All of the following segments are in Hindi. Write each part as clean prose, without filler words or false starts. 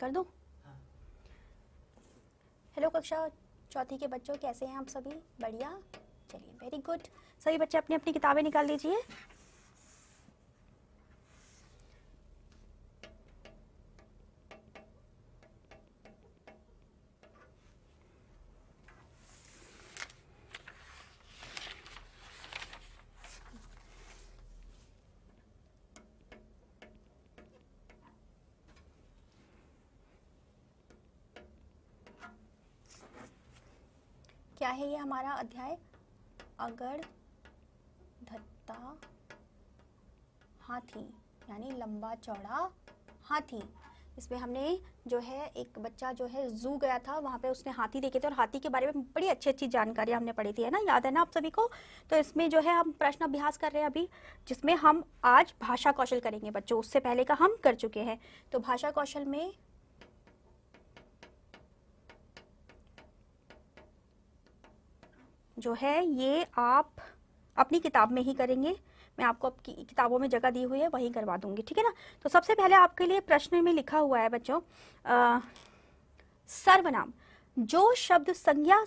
कर दूं? हेलो कक्षा चौथी के बच्चों, कैसे हैं आप सभी? बढ़िया, चलिए वेरी गुड। सभी बच्चे अपनी अपनी किताबें निकाल लीजिए। क्या है ये हमारा अध्याय? अगड़ धत्ता हाथी, यानी लंबा चौड़ा हाथी। इसमें हमने जो है एक बच्चा जो है जू गया था, वहाँ पे उसने हाथी देखे थे और हाथी के बारे में बड़ी अच्छी अच्छी जानकारी हमने पढ़ी थी, है ना? याद है ना आप सभी को? तो इसमें जो है हम प्रश्न अभ्यास कर रहे हैं अभी, जिसमें हम आज भाषा कौशल करेंगे बच्चों। उससे पहले का हम कर चुके हैं। तो भाषा कौशल में जो है ये आप अपनी किताब में ही करेंगे। मैं आपको आपकी किताबों में जगह दी हुई है, वहीं करवा दूंगी, ठीक है ना? तो सबसे पहले आपके लिए प्रश्न में लिखा हुआ है बच्चों, सर्वनाम। जो शब्द संज्ञा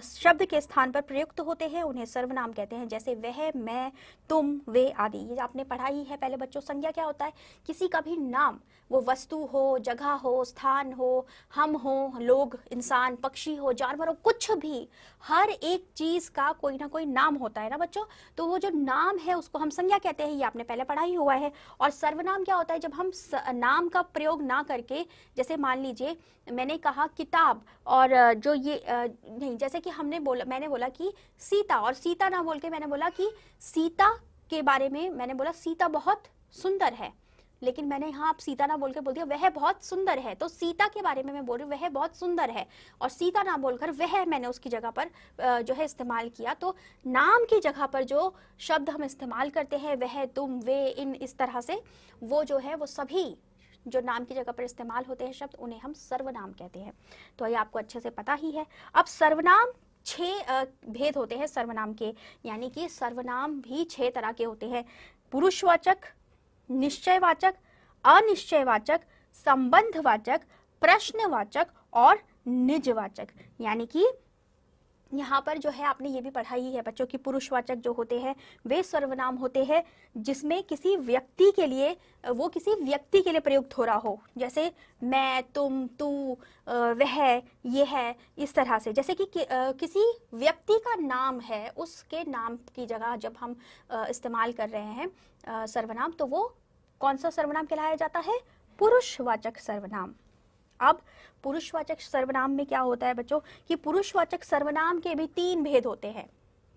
शब्द के स्थान पर प्रयुक्त होते हैं उन्हें सर्वनाम कहते हैं। जैसे वह, मैं, तुम, वे आदि। ये आपने पढ़ा ही है पहले बच्चों। संज्ञा क्या होता है? किसी का भी नाम, वो वस्तु हो, जगह हो, स्थान हो, हम हो, लोग, इंसान, पक्षी हो, जानवर हो, कुछ भी, हर एक चीज का कोई ना कोई नाम होता है ना बच्चों। तो वो जो नाम है उसको हम संज्ञा कहते हैं। ये आपने पहले पढ़ा ही हुआ है। और सर्वनाम क्या होता है? जब हम नाम का प्रयोग ना करके, जैसे मान लीजिए मैंने कहा किताब, और जो ये नहीं, जैसे कि मैंने बोला कि सीता, और सीता ना बोल के मैंने बोला कि सीता के बारे में मैंने बोला सीता बहुत सुंदर है, लेकिन मैंने यहाँ आप सीता ना बोल के बोल दिया वह बहुत सुंदर है। तो सीता के बारे में मैं बोल रही हूँ वह बहुत सुंदर है, और सीता ना बोलकर वह मैंने उसकी जगह पर जो है इस्तेमाल किया। तो नाम की जगह पर जो शब्द हम इस्तेमाल करते हैं, वह, तुम, वे, इन, इस तरह से, वो जो है वो सभी जो नाम की जगह पर इस्तेमाल होते हैं शब्द, उन्हें हम सर्वनाम कहते हैं। तो ये आपको अच्छे से पता ही है। अब सर्वनाम 6 भेद होते हैं सर्वनाम के, यानी कि सर्वनाम भी 6 तरह के होते हैं। पुरुषवाचक, निश्चयवाचक, अनिश्चयवाचक, संबंधवाचक, प्रश्नवाचक और निजवाचक। यानी कि यहाँ पर जो है आपने ये भी पढ़ा ही है बच्चों की पुरुषवाचक जो होते हैं वे सर्वनाम होते हैं जिसमें किसी व्यक्ति के लिए, वो किसी व्यक्ति के लिए प्रयुक्त हो रहा हो। जैसे मैं, तुम, तू, वह, ये है, इस तरह से। जैसे कि किसी व्यक्ति का नाम है, उसके नाम की जगह जब हम इस्तेमाल कर रहे हैं सर्वनाम, तो वो कौन सा सर्वनाम कहलाया जाता है? पुरुषवाचक सर्वनाम। अब पुरुषवाचक सर्वनाम में क्या होता है बच्चों कि पुरुषवाचक सर्वनाम के भी 3 भेद होते हैं।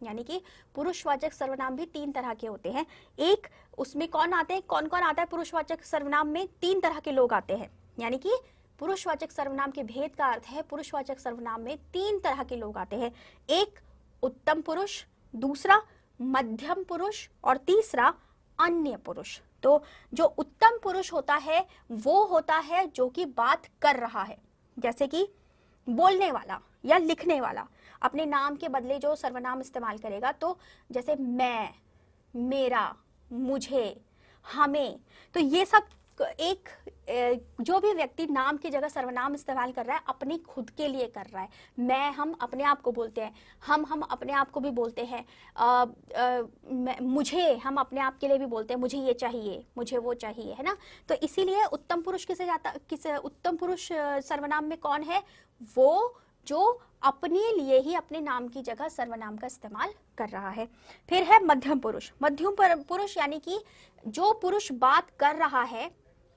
यानी कि पुरुषवाचक सर्वनाम भी 3 तरह के होते हैं। एक, उसमें कौन आते हैं, कौन कौन आता है पुरुषवाचक सर्वनाम में? 3 तरह के लोग आते हैं। यानी कि पुरुषवाचक सर्वनाम के भेद का अर्थ है पुरुषवाचक सर्वनाम में 3 तरह के लोग आते हैं। एक उत्तम पुरुष, दूसरा मध्यम पुरुष, और तीसरा अन्य पुरुष। तो जो उत्तम पुरुष होता है वो होता है जो कि बात कर रहा है, जैसे कि बोलने वाला या लिखने वाला अपने नाम के बदले जो सर्वनाम इस्तेमाल करेगा। तो जैसे मैं, मेरा, मुझे, हमें, तो ये सब एक जो भी व्यक्ति नाम की जगह सर्वनाम इस्तेमाल कर रहा है अपनी खुद के लिए कर रहा है। मैं, हम अपने आप को बोलते हैं, हम अपने आप को भी बोलते हैं, मुझे, हम अपने आप के लिए भी बोलते हैं, मुझे ये चाहिए, मुझे वो चाहिए, है ना? तो इसीलिए उत्तम पुरुष उत्तम पुरुष सर्वनाम में कौन है? वो जो अपने लिए ही अपने नाम की जगह सर्वनाम का इस्तेमाल कर रहा है। फिर है मध्यम पुरुष। मध्यम पुरुष यानी कि जो पुरुष बात कर रहा है,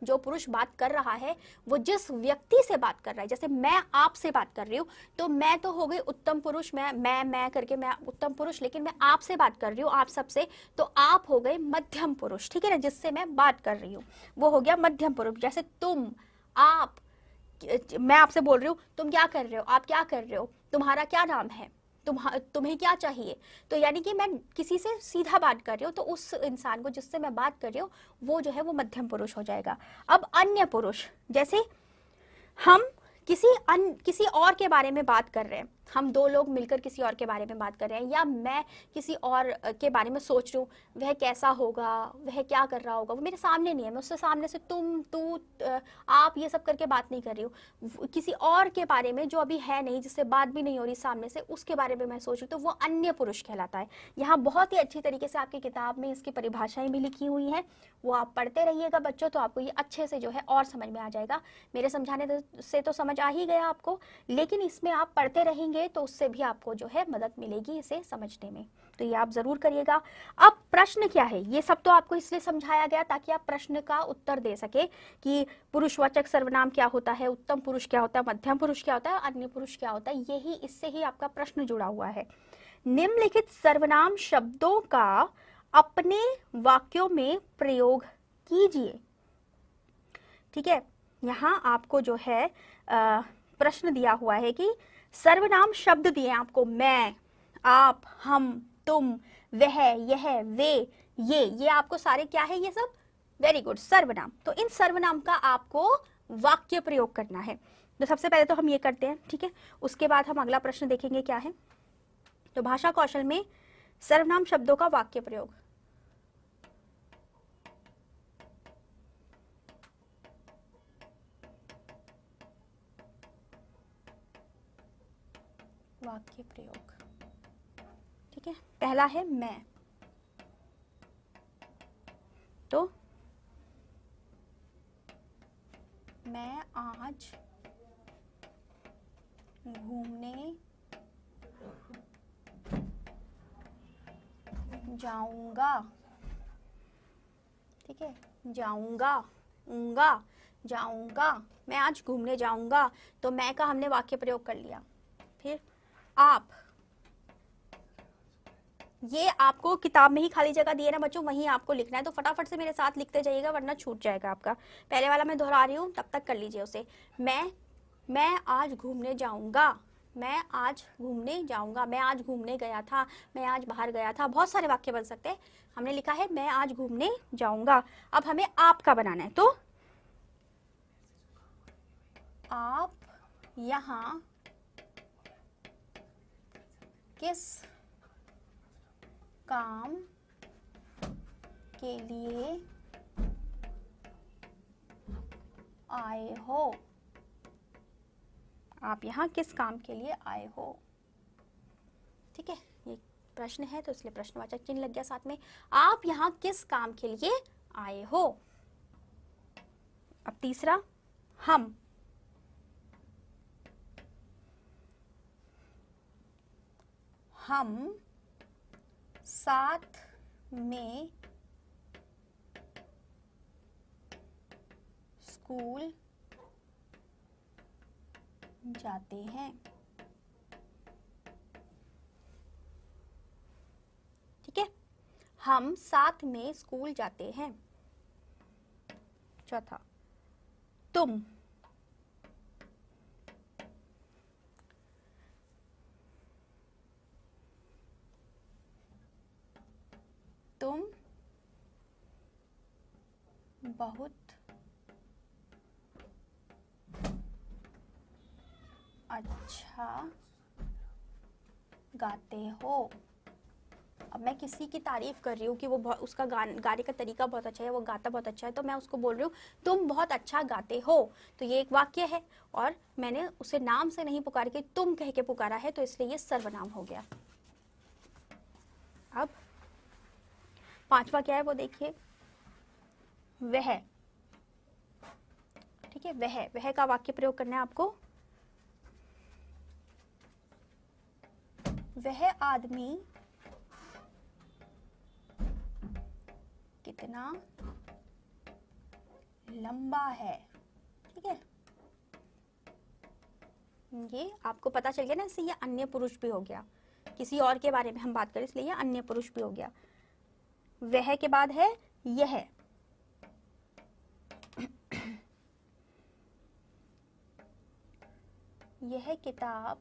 जो पुरुष बात कर रहा है वो जिस व्यक्ति से बात कर रहा है, जैसे मैं आपसे बात कर रही हूँ तो मैं तो हो गई उत्तम पुरुष, मैं करके मैं उत्तम पुरुष, लेकिन मैं आपसे बात कर रही हूँ, आप सबसे, तो आप हो गए मध्यम पुरुष, ठीक है ना? जिससे मैं बात कर रही हूँ वो हो गया मध्यम पुरुष। जैसे तुम, आप, मैं आपसे बोल रही हूँ तुम क्या कर रहे हो, आप क्या कर रहे हो, तुम्हारा क्या नाम है, तुम्हें क्या चाहिए। तो यानी कि मैं किसी से सीधा बात कर रही हूँ, तो उस इंसान को जिससे मैं बात कर रही हूँ वो जो है वो मध्यम पुरुष हो जाएगा। अब अन्य पुरुष, जैसे हम किसी और के बारे में बात कर रहे हैं, हम दो लोग मिलकर किसी और के बारे में बात कर रहे हैं, या मैं किसी और के बारे में सोच रही हूँ, वह कैसा होगा, वह क्या कर रहा होगा, वो मेरे सामने नहीं है, मैं उससे सामने से तुम, तू, आप, ये सब करके बात नहीं कर रही हूँ। किसी और के बारे में जो अभी है नहीं, जिससे बात भी नहीं हो रही सामने से, उसके बारे में मैं सोच रही हूँ, तो वो अन्य पुरुष कहलाता है। यहाँ बहुत ही अच्छी तरीके से आपकी किताब में इसकी परिभाषाएं भी लिखी हुई हैं, वो आप पढ़ते रहिएगा बच्चों, तो आपको ये अच्छे से जो है और समझ में आ जाएगा। मेरे समझाने से तो समझ आ ही गया आपको, लेकिन इसमें आप पढ़ते रहेंगे तो उससे भी आपको जो है मदद मिलेगी इसे समझने में, तो ये आप जरूर करिएगा। अब प्रश्न क्या है, ये सब तो आपको इसलिए समझाया गया ताकि आप प्रश्न का उत्तर दे सके कि पुरुषवाचक सर्वनाम क्या होता है, उत्तम पुरुष क्या होता है, मध्यम पुरुष क्या होता है, अन्य पुरुष क्या होता है, यही इससे ही आपका प्रश्न जुड़ा हुआ है। निम्नलिखित सर्वनाम शब्दों का अपने वाक्यों में प्रयोग कीजिए। ठीक है, यहाँ आपको जो है प्रश्न दिया हुआ है कि सर्वनाम शब्द दिए आपको, मैं, आप, हम, तुम, वह, यह, वे, ये आपको सारे क्या है, ये सब वेरी गुड सर्वनाम। तो इन सर्वनाम का आपको वाक्य प्रयोग करना है। तो सबसे पहले तो हम ये करते हैं, ठीक है, उसके बाद हम अगला प्रश्न देखेंगे क्या है। तो भाषा कौशल में सर्वनाम शब्दों का वाक्य प्रयोग। वाक्य प्रयोग, ठीक है, पहला है मैं। तो मैं आज घूमने जाऊंगा। ठीक है, जाऊंगा, ऊंगा, जाऊंगा, मैं आज घूमने जाऊंगा, तो मैं का हमने वाक्य प्रयोग कर लिया। फिर आप, ये आपको किताब में ही खाली जगह दी है ना बच्चों, वहीं आपको लिखना है, तो फटाफट से मेरे साथ लिखते जाइएगा वरना छूट जाएगा आपका। पहले वाला मैं दोहरा रही हूँ, तब तक कर लीजिए उसे। मैं आज घूमने जाऊंगा, मैं आज घूमने जाऊंगा, मैं आज घूमने गया था, मैं आज बाहर गया था, बहुत सारे वाक्य बन सकते हैं। हमने लिखा है मैं आज घूमने जाऊंगा। अब हमें आपका बनाना है, तो आप यहाँ किस काम के लिए आए हो, आप यहाँ किस काम के लिए आए हो। ठीक है, ये प्रश्न है तो इसलिए प्रश्नवाचक चिन्ह लग गया साथ में। आप यहाँ किस काम के लिए आए हो। अब तीसरा, हम साथ में स्कूल जाते हैं। ठीक है, हम साथ में स्कूल जाते हैं। चौथा, तुम बहुत अच्छा गाते हो। अब मैं किसी की तारीफ कर रही हूँ कि वो उसका गाने का तरीका बहुत अच्छा है, वो गाता बहुत अच्छा है, तो मैं उसको बोल रही हूँ तुम बहुत अच्छा गाते हो। तो ये एक वाक्य है और मैंने उसे नाम से नहीं पुकार के तुम कह के पुकारा है, तो इसलिए ये सर्वनाम हो गया। अब पांचवा क्या है वो देखिए, वह। ठीक है, वह का वाक्य प्रयोग करना है आपको। वह आदमी कितना लंबा है। ठीक है, ये आपको पता चल गया ना, इससे ये अन्य पुरुष भी हो गया, किसी और के बारे में हम बात करें इसलिए ये अन्य पुरुष भी हो गया। वह के बाद है यह। यह किताब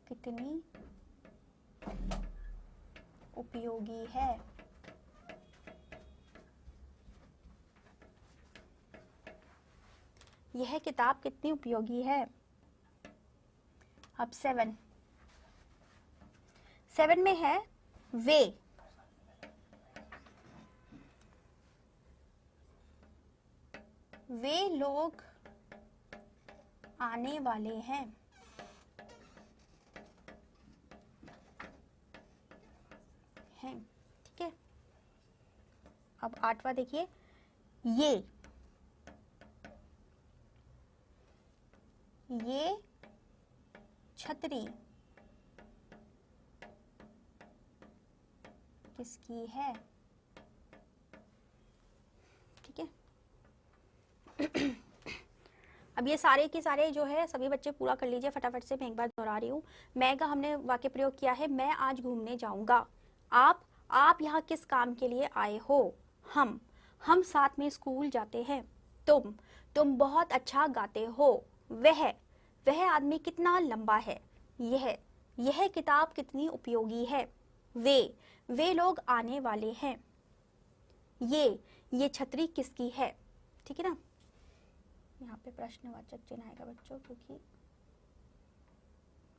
कितनी उपयोगी है। यह किताब कितनी उपयोगी है। अब 7 में है वे लोग आने वाले हैं। ठीक है। अब 8वां देखिए, ये छतरी किसकी है। ठीक है। अब ये सारे के सारे जो है सभी बच्चे पूरा कर लीजिए फटाफट से। मैं एक बार दोहरा रही हूँ। मैं का हमने वाक्य प्रयोग किया है, मैं आज घूमने जाऊंगा। आप यहाँ किस काम के लिए आए हो। हम साथ में स्कूल जाते हैं। तुम बहुत अच्छा गाते हो। वह आदमी कितना लंबा है। यह किताब कितनी उपयोगी है। वे लोग आने वाले हैं। ये छतरी किसकी है। ठीक है ना। यहाँ पे प्रश्नवाचक चिन्ह आएगा बच्चों, क्योंकि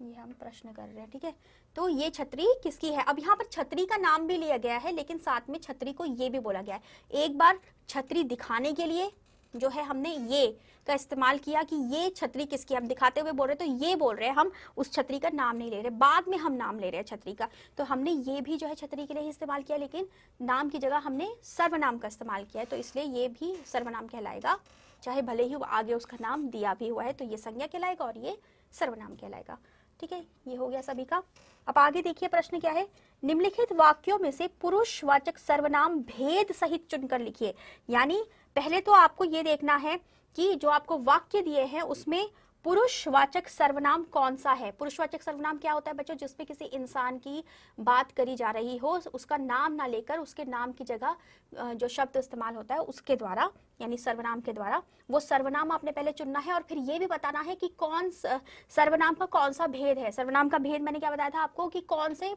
ये हम प्रश्न कर रहे हैं। ठीक है। तो ये छतरी किसकी है। अब यहाँ पर छतरी का नाम भी लिया गया है, लेकिन साथ में छतरी को ये भी बोला गया है। एक बार छतरी दिखाने के लिए जो है हमने ये का इस्तेमाल किया कि ये छतरी किसकी, हम दिखाते हुए बोल रहे, तो ये बोल रहे हैं, हम उस छतरी का नाम नहीं ले रहे, बाद में हम नाम ले रहे हैं छतरी का। तो हमने ये भी जो है छतरी के लिए ही इस्तेमाल किया, लेकिन नाम की जगह हमने सर्वनाम का इस्तेमाल किया है, तो इसलिए ये भी सर्वनाम कहलाएगा, चाहे भले ही आगे उसका नाम दिया भी हुआ है। तो ये संज्ञा कहलाएगा और ये सर्वनाम कहलाएगा। ठीक है। ये हो गया सभी का। अब आगे देखिए प्रश्न क्या है। निम्नलिखित वाक्यों में से पुरुषवाचक सर्वनाम भेद सहित चुनकर लिखिए। यानी पहले तो आपको ये देखना है कि जो आपको वाक्य दिए हैं उसमें पुरुषवाचक सर्वनाम कौन सा है। पुरुषवाचक सर्वनाम क्या होता है बच्चों, जिसपे किसी इंसान की बात करी जा रही हो, उसका नाम ना लेकर उसके नाम की जगह जो शब्द इस्तेमाल होता है उसके द्वारा, यानी सर्वनाम के द्वारा। वो सर्वनाम आपने पहले चुनना है और फिर ये भी बताना है कि कौन सर्वनाम का कौन सा भेद है। सर्वनाम का भेद मैंने क्या बताया था आपको, कि कौन से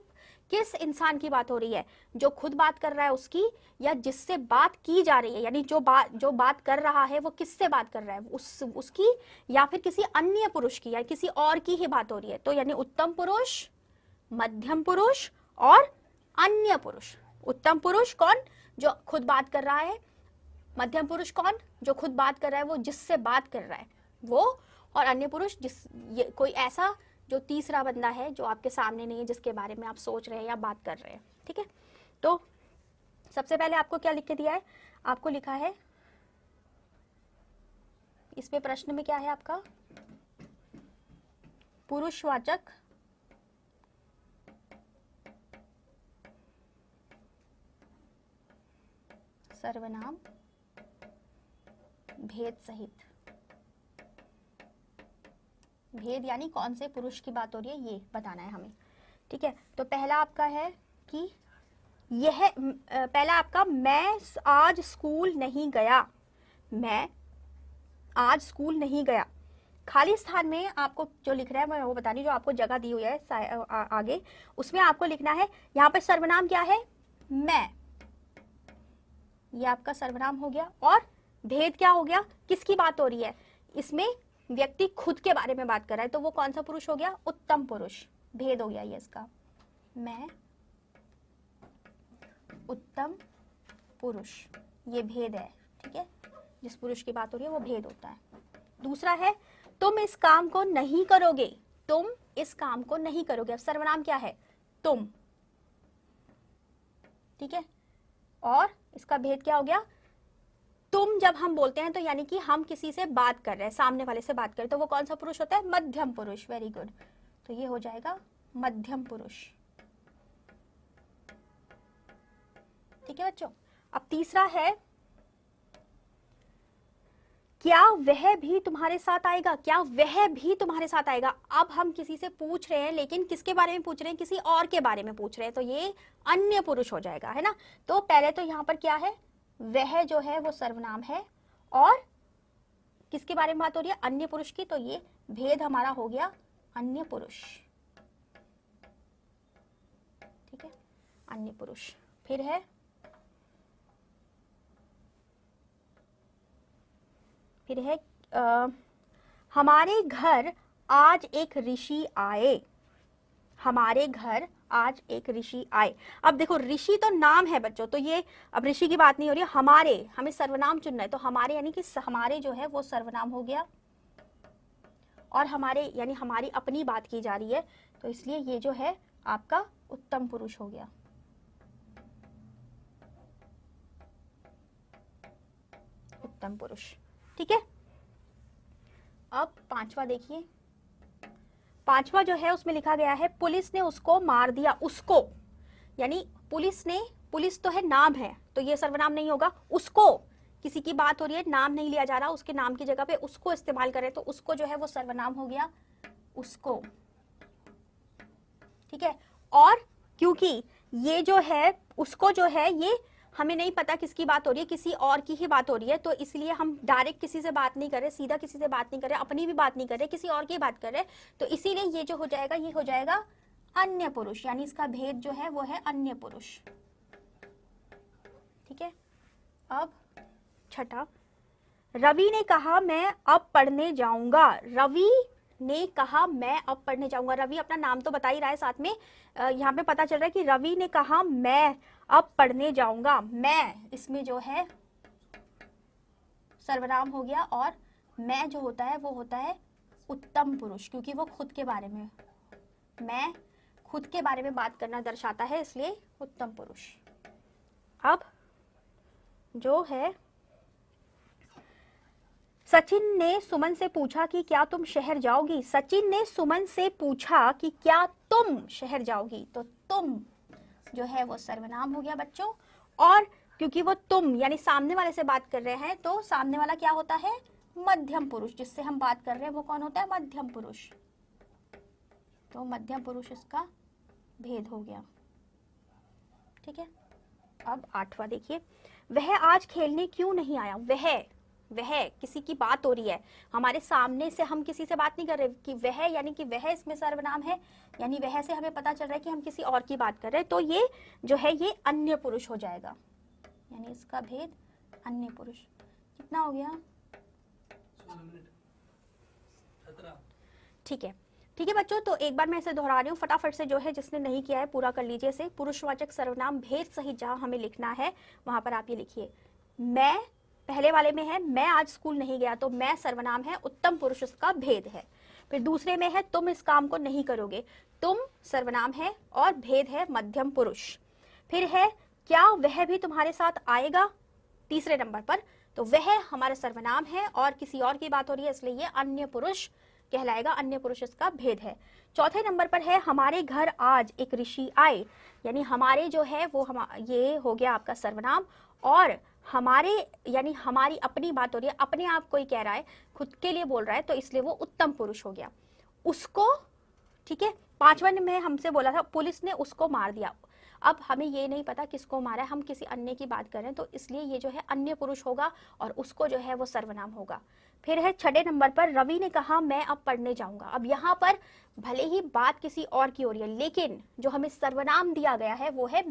किस इंसान की बात हो रही है, जो खुद बात कर रहा है उसकी, या जिससे बात की जा रही है, यानी जो बात कर रहा है वो किससे बात कर रहा है, उसकी, या फिर किसी अन्य पुरुष की, या किसी और की ही बात हो रही है। तो यानी उत्तम पुरुष, मध्यम पुरुष और अन्य पुरुष। उत्तम पुरुष कौन, जो खुद बात कर रहा है। मध्यम पुरुष कौन, जो खुद बात कर रहा है, वो जिससे बात कर रहा है वो। और अन्य पुरुष कोई ऐसा जो तीसरा बंदा है जो आपके सामने नहीं है, जिसके बारे में आप सोच रहे हैं या बात कर रहे हैं। ठीक है। तो सबसे पहले आपको क्या लिख के दिया है, आपको लिखा है इसमें प्रश्न में क्या है आपका, पुरुषवाचक सर्वनाम भेद सहित। भेद यानी कौन से पुरुष की बात हो रही है ये बताना है हमें। ठीक है। तो पहला आपका है कि यह पहला आपका, मैं आज स्कूल नहीं गया। मैं आज स्कूल नहीं गया। खाली स्थान में आपको जो लिख रहा है मैं वो बता रही, जो आपको जगह दी हुई है आगे, उसमें आपको लिखना है, यहाँ पर सर्वनाम क्या है, मैं। ये आपका सर्वनाम हो गया। और भेद क्या हो गया, किसकी बात हो रही है, इसमें व्यक्ति खुद के बारे में बात कर रहा है, तो वो कौन सा पुरुष हो गया, उत्तम पुरुष। भेद हो गया ये इसका, मैं उत्तम पुरुष, ये भेद है। ठीक है। जिस पुरुष की बात हो रही है वो भेद होता है। दूसरा है, तुम इस काम को नहीं करोगे। तुम इस काम को नहीं करोगे। अब सर्वनाम क्या है, तुम। ठीक है। और इसका भेद क्या हो गया, तुम जब हम बोलते हैं तो यानी कि हम किसी से बात कर रहे हैं, सामने वाले से बात कर रहे हैं, तो वो कौन सा पुरुष होता है, मध्यम पुरुष। Very good. तो ये हो जाएगा मध्यम पुरुष। ठीक है बच्चों। अब तीसरा है, क्या वह भी तुम्हारे साथ आएगा। क्या वह भी तुम्हारे साथ आएगा। अब हम किसी से पूछ रहे हैं, लेकिन किसके बारे में पूछ रहे हैं, किसी और के बारे में पूछ रहे हैं, तो ये अन्य पुरुष हो जाएगा, है ना। तो पहले तो यहाँ पर क्या है, वह जो है वो सर्वनाम है और किसके बारे में बात हो रही है, अन्य पुरुष की। तो ये भेद हमारा हो गया अन्य पुरुष। ठीक है, अन्य पुरुष। फिर है, हमारे घर आज एक ऋषि आए, हमारे घर आज एक ऋषि आए। अब देखो ऋषि तो नाम है बच्चों, तो ये अब ऋषि की बात नहीं हो रही है, हमारे, हमें सर्वनाम चुनना है, तो हमारे यानी कि हमारे जो है वो सर्वनाम हो गया, और हमारे यानी हमारी अपनी बात की जा रही है, तो इसलिए ये जो है आपका उत्तम पुरुष हो गया। उत्तम पुरुष, ठीक है। अब पांचवा देखिए, पांचवा जो है उसमें लिखा गया है पुलिस ने उसको मार दिया। उसको यानी पुलिस ने, पुलिस तो है नाम है, तो ये सर्वनाम नहीं होगा। उसको, किसी की बात हो रही है, नाम नहीं लिया जा रहा, उसके नाम की जगह पे उसको इस्तेमाल करें, तो उसको जो है वो सर्वनाम हो गया, उसको, ठीक है। और क्योंकि ये जो है उसको जो है ये हमें नहीं पता किसकी बात हो रही है, किसी और की ही बात हो रही है, तो इसलिए हम डायरेक्ट किसी से बात नहीं कर रहे, सीधा किसी से बात नहीं कर रहे, अपनी भी बात नहीं कर रहे, किसी और की बात कर रहे, तो इसीलिए ये जो हो जाएगा ये हो जाएगा अन्य पुरुष, यानी इसका भेद जो है वो है अन्य पुरुष, ठीक है। अब छठा, रवि ने कहा मैं अब पढ़ने जाऊंगा। रवि ने कहा मैं अब पढ़ने जाऊंगा। रवि अपना नाम तो बता ही रहा है, साथ में यहाँ पे पता चल रहा है कि रवि ने कहा मैं अब पढ़ने जाऊंगा। मैं, इसमें जो है सर्वनाम हो गया, और मैं जो होता है वो होता है उत्तम पुरुष, क्योंकि वो खुद के बारे में, मैं खुद के बारे में बात करना दर्शाता है, इसलिए उत्तम पुरुष। अब जो है सचिन ने सुमन से पूछा कि क्या तुम शहर जाओगी। सचिन ने सुमन से पूछा कि क्या तुम शहर जाओगी, तो तुम जो है वो सर्वनाम हो गया बच्चों, और क्योंकि वो तुम यानी सामने वाले से बात कर रहे हैं, तो सामने वाला क्या होता है, मध्यम पुरुष, जिससे हम बात कर रहे हैं वो कौन होता है, मध्यम पुरुष, तो मध्यम पुरुष इसका भेद हो गया, ठीक है। अब आठवां देखिए, वह आज खेलने क्यों नहीं आया। वह किसी की बात हो रही है, हमारे सामने से हम किसी से बात नहीं कर रहे कि वह, यानी कि वह इसमें सर्वनाम है, यानी वह से हमें पता चल रहा है कि हम किसी और की बात कर रहे हैं, तो ये जो है ये अन्य पुरुष हो जाएगा, यानी इसका भेद अन्य पुरुष। कितना हो गया, ठीक है, ठीक है बच्चों। तो एक बार मैं इसे दोहरा रही हूँ फटाफट से, जो है जिसने नहीं किया है पूरा कर लीजिए इसे। पुरुषवाचक सर्वनाम भेद सहित जहां हमें लिखना है वहां पर आप ये लिखिए, मैं पहले वाले में है मैं आज स्कूल नहीं गया, तो मैं सर्वनाम है, उत्तम पुरुष उसका भेद है। फिर दूसरे में है तुम इस काम को नहीं करोगे, तुम सर्वनाम है और भेद है मध्यम पुरुष। फिर है क्या वह भी तुम्हारे साथ आएगा, तीसरे नंबर पर, तो वह हमारा सर्वनाम है और किसी और की बात हो रही है, इसलिए ये अन्य पुरुष कहलाएगा, अन्य पुरुष इसका भेद है। चौथे नंबर पर है हमारे घर आज एक ऋषि आए, यानी हमारे जो है वो ये हो गया आपका सर्वनाम, और हमारे यानी हमारी अपनी बात हो रही है, अपने आप कोई कह रहा है, खुद के लिए बोल रहा है, तो इसलिए वो उत्तम पुरुष हो गया। उसको, ठीक है। पांचवा में हमसे बोला था पुलिस ने उसको मार दिया, अब हमें ये नहीं पता किसको मारा है, हम किसी अन्य की बात कर रहे हैं, तो इसलिए ये जो है अन्य पुरुष होगा और उसको जो है वो सर्वनाम होगा। फिर है छठे नंबर पर रवि ने कहा मैं अब पढ़ने जाऊंगा। अब यहाँ पर भले ही बात किसी और की हो रही है, लेकिन जो हमें सर्वनाम दिया गया है वो है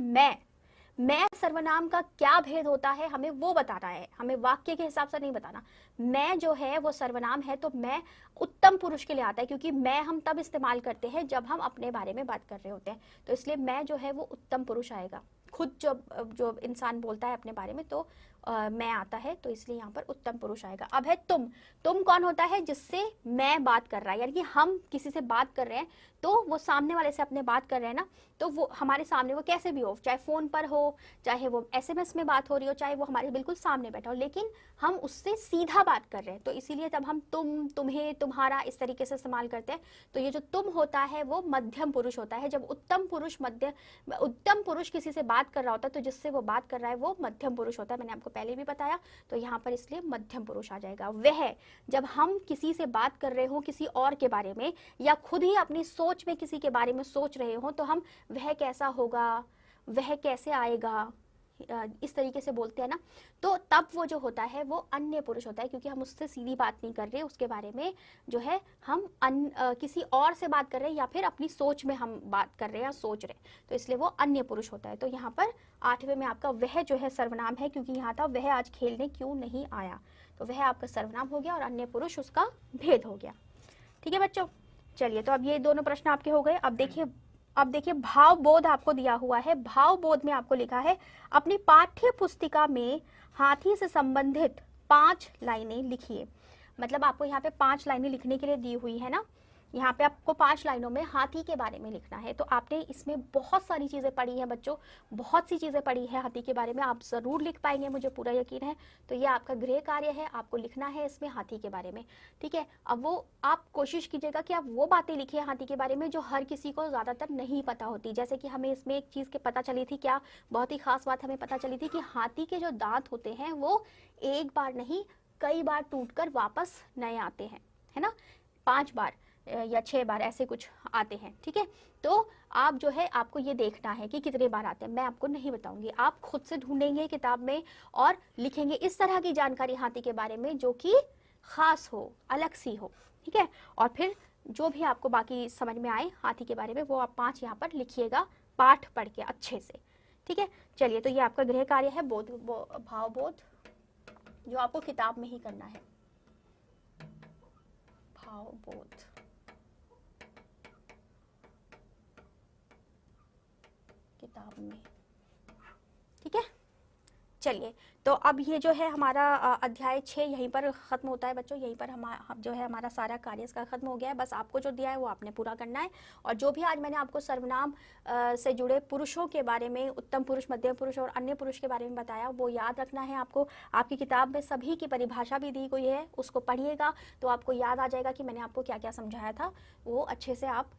मैं सर्वनाम का क्या भेद होता है हमें वो बताना है, हमें वाक्य के हिसाब से नहीं बताना। मैं जो है वो सर्वनाम है, तो मैं उत्तम पुरुष के लिए आता है, क्योंकि मैं हम तब इस्तेमाल करते हैं जब हम अपने बारे में बात कर रहे होते हैं, तो इसलिए मैं जो है वो उत्तम पुरुष आएगा। खुद जो इंसान बोलता है अपने बारे में, तो मैं आता है, तो इसलिए यहाँ पर उत्तम पुरुष आएगा। अब है तुम कौन होता है, जिससे मैं बात कर रहा है, यानी कि हम किसी से बात कर रहे हैं, तो वो सामने वाले से अपने बात कर रहे हैं ना, तो वो हमारे सामने वो कैसे भी हो, चाहे फोन पर हो, चाहे वो SMS में बात हो रही हो, चाहे वो हमारे बिल्कुल सामने बैठा हो, लेकिन हम उससे सीधा बात कर रहे हैं, तो इसीलिए जब हम तुम, तुम्हें, तुम्हारा इस तरीके से इस्तेमाल करते हैं, तो ये जो तुम होता है वो मध्यम पुरुष होता है। जब उत्तम पुरुष किसी से बात कर रहा होता है, तो जिससे वो बात कर रहा है वो मध्यम पुरुष होता है, मैंने आपको पहले भी बताया, तो यहाँ पर इसलिए मध्यम पुरुष आ जाएगा। वह, जब हम किसी से बात कर रहे हो किसी और के बारे में, या खुद ही अपनी सोच में किसी के बारे में सोच रहे हो, तो हम वह कैसा होगा, वह कैसे आएगा, इस तरीके से बोलते हैं ना, तो तब वो जो होता है वो अन्य पुरुष होता है, क्योंकि हम उससे सीधी बात नहीं कर रहे, उसके बारे में जो है हम किसी और से बात कर रहे हैं, या फिर अपनी सोच में हम बात कर रहे हैं या सोच रहे हैं, तो इसलिए वो अन्य पुरुष होता है। तो यहाँ पर 8वें में आपका वह जो है सर्वनाम है, क्योंकि यहाँ था वह आज खेलने क्यों नहीं आया, तो वह आपका सर्वनाम हो गया और अन्य पुरुष उसका भेद हो गया। ठीक है बच्चों, चलिए तो अब ये दोनों प्रश्न आपके हो गए। अब देखिए भाव बोध आपको दिया हुआ है। भाव बोध में आपको लिखा है अपनी पाठ्य पुस्तिका में हाथी से संबंधित 5 लाइनें लिखिए। मतलब आपको यहाँ पे 5 लाइनें लिखने के लिए दी हुई है ना, यहाँ पे आपको 5 लाइनों में हाथी के बारे में लिखना है। तो आपने इसमें बहुत सारी चीज़ें पढ़ी हैं बच्चों, बहुत सी चीज़ें पढ़ी है हाथी के बारे में, आप ज़रूर लिख पाएंगे, मुझे पूरा यकीन है। तो ये आपका गृह कार्य है, आपको लिखना है इसमें हाथी के बारे में। ठीक है, अब वो आप कोशिश कीजिएगा कि आप वो बातें लिखिए हाथी के बारे में जो हर किसी को ज़्यादातर नहीं पता होती। जैसे कि हमें इसमें एक चीज़ के पता चली थी, क्या बहुत ही खास बात हमें पता चली थी कि हाथी के जो दांत होते हैं वो एक बार नहीं कई बार टूटकर वापस नए आते हैं, है ना, 5 बार या 6 बार ऐसे कुछ आते हैं। ठीक है, तो आप जो है आपको ये देखना है कि कितने बार आते हैं, मैं आपको नहीं बताऊंगी, आप खुद से ढूंढेंगे किताब में और लिखेंगे इस तरह की जानकारी हाथी के बारे में जो कि खास हो, अलग सी हो। ठीक है, और फिर जो भी आपको बाकी समझ में आए हाथी के बारे में वो आप 5 यहाँ पर लिखिएगा पाठ पढ़ के अच्छे से। ठीक है, चलिए तो ये आपका गृह कार्य है भाव बोध, जो आपको किताब में ही करना है, भाव बोध। किताब में। ठीक है, चलिए तो अब ये जो है हमारा अध्याय 6 यहीं पर ख़त्म होता है बच्चों। यहीं पर हम जो है हमारा सारा कार्य इसका ख़त्म हो गया है। बस आपको जो दिया है वो आपने पूरा करना है। और जो भी आज मैंने आपको सर्वनाम से जुड़े पुरुषों के बारे में, उत्तम पुरुष, मध्यम पुरुष और अन्य पुरुष के बारे में बताया, वो याद रखना है आपको। आपकी किताब में सभी की परिभाषा भी दी गई है, उसको पढ़िएगा तो आपको याद आ जाएगा कि मैंने आपको क्या क्या समझाया था। वो अच्छे से आप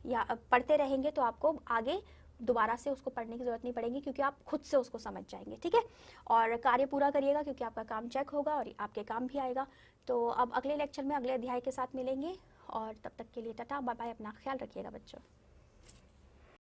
पढ़ते रहेंगे तो आपको आगे दोबारा से उसको पढ़ने की जरूरत नहीं पड़ेगी, क्योंकि आप खुद से उसको समझ जाएंगे। ठीक है, और कार्य पूरा करिएगा क्योंकि आपका काम चेक होगा और आपके काम भी आएगा। तो अब अगले लेक्चर में अगले अध्याय के साथ मिलेंगे, और तब तक के लिए टाटा बाय बाय, अपना ख्याल रखिएगा बच्चों।